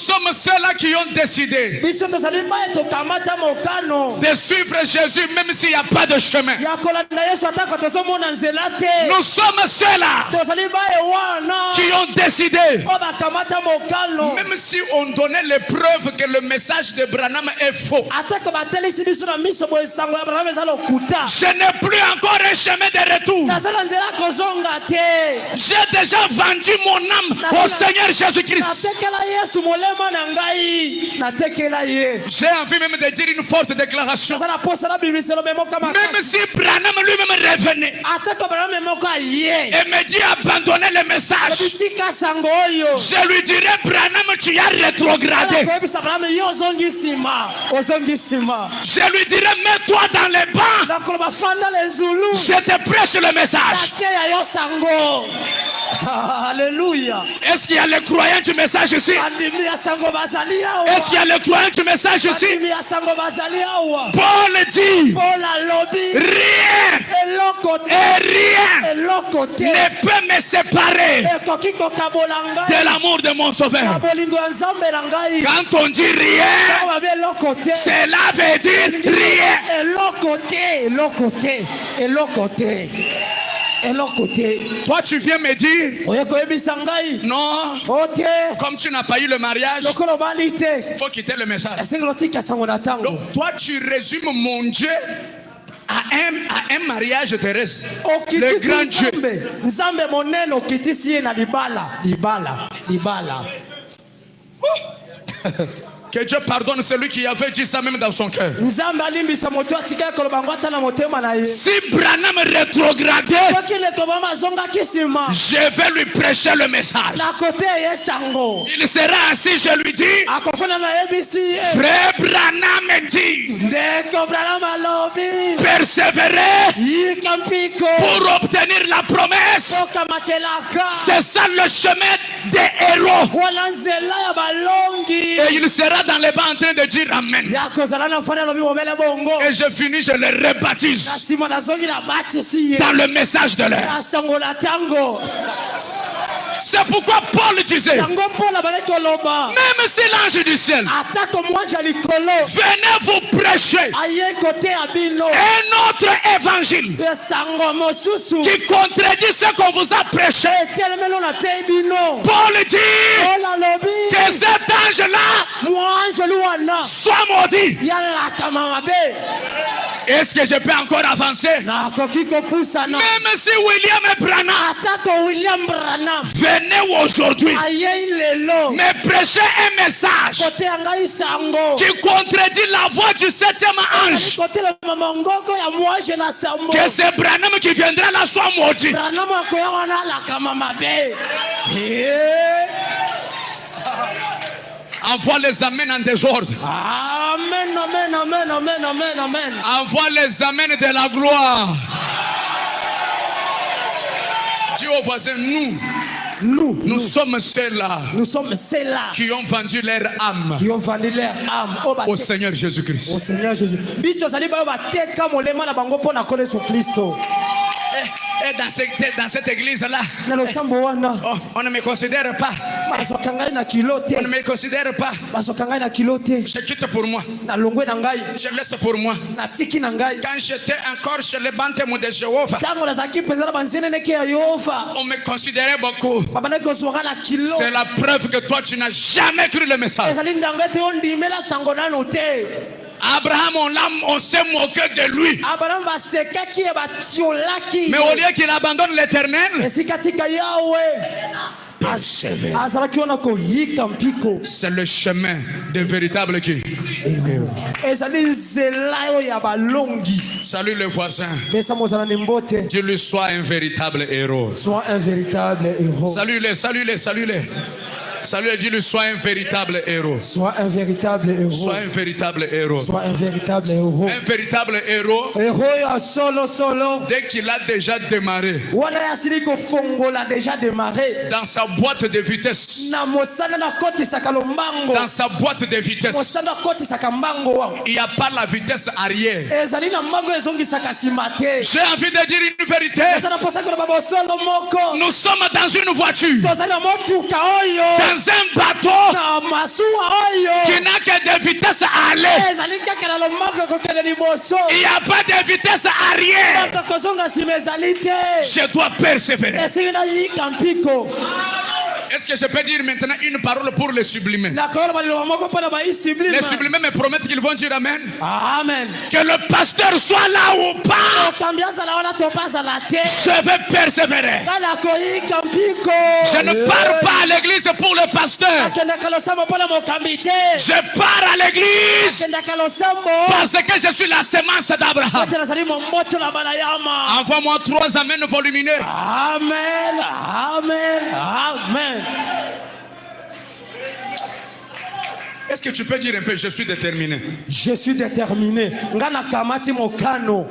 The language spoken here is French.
sommes ceux-là qui ont décidé de suivre Jésus même s'il n'y a pas de chemin. Nous sommes ceux-là qui ont décidé, même si on donnait les preuves que le message de Branham est faux. Je n'ai plus encore un chemin de retour. J'ai déjà vendu mon âme au Seigneur Jésus-Christ. J'ai envie même de dire une forte déclaration. Même si Branham lui-même revenait et me dit abandonner le message, je lui dirais, Branham, tu as rétrogradé. Je lui dirais, mets-toi dans les bancs. Je te prêche le message. Alléluia. Est-ce qu'il y a les croyants du message ici? Est-ce qu'il y a les croyants du message ici? Paul dit, rien et rien ne peut me séparer de l'amour de mon Sauveur. Quand on dit rien, cela veut dire rien. Et l'autre côté. Toi tu viens me dire, non, comme tu n'as pas eu le mariage, il faut quitter le message. Donc toi tu résumes mon Dieu à un mariage terrestre. Le grand Dieu. Que Dieu pardonne celui qui avait dit ça même dans son cœur. Si Branham rétrogradait, je vais lui prêcher le message. Il sera assis, je lui dis, frère Branham dit, persévérer pour obtenir la promesse. C'est ça le chemin des héros. Et il sera dans les bancs en train de dire Amen. Et je finis, je le rebaptise dans le message de l'air. C'est pourquoi Paul disait, même si l'ange du ciel venez vous prêcher un autre évangile qui contredit ce qu'on vous a prêché, Paul dit que cet ange-là soit maudit. Est-ce que je peux encore avancer? Même si William Branham venez aujourd'hui mais prêcher un message qui contredit la voix du 7e ange, que c'est Branham qui viendra là soit maudit. Envoie les amens en désordre. Amen, amen, amen, amen, amen, amen. Envoie les amens de la gloire. Dis au voisin, nous sommes ceux-là qui ont vendu leur âme au Seigneur Jésus-Christ. Au Seigneur Jésus. Et dans cette église-là, on ne me considère pas. On ne me considère pas. Je quitte pour moi. Je laisse pour moi. Quand j'étais encore chez les bantèmes de Jéhovah, on me considérait beaucoup. C'est la preuve que toi tu n'as jamais cru le message. Abraham, on s'est moqué de lui. Mais au lieu qu'il abandonne l'Éternel, c'est le chemin des véritables qui. Salut le voisin. Dis-lui, sois un véritable héros. Sois un véritable héros. Salue-les. Salut, dis-lui, sois un véritable héros. Sois un véritable héros. Sois un véritable héros. Sois un véritable héros. Un véritable héros. Dès qu'il a déjà démarré. Dans sa boîte de vitesse. Dans sa boîte de vitesse. Il n'y a pas la vitesse arrière. J'ai envie de dire une vérité. Nous sommes dans une voiture. Dans un bateau qui n'a que de vitesse à aller. Il n'y a pas de vitesse arrière. Je dois persévérer. Est-ce que je peux dire maintenant une parole pour les sublimés? Les sublimés me promettent qu'ils vont dire Amen. Amen. Que le pasteur soit là ou pas, je vais persévérer. Je ne pars pas à l'église pour le pasteur. Je pars à l'église parce que je suis la sémence d'Abraham. Envoie-moi 3 amens volumineux. Amen. Amen. Amen. Est-ce que tu peux dire un peu, je suis déterminé? Je suis déterminé. Ngana kamati mokano.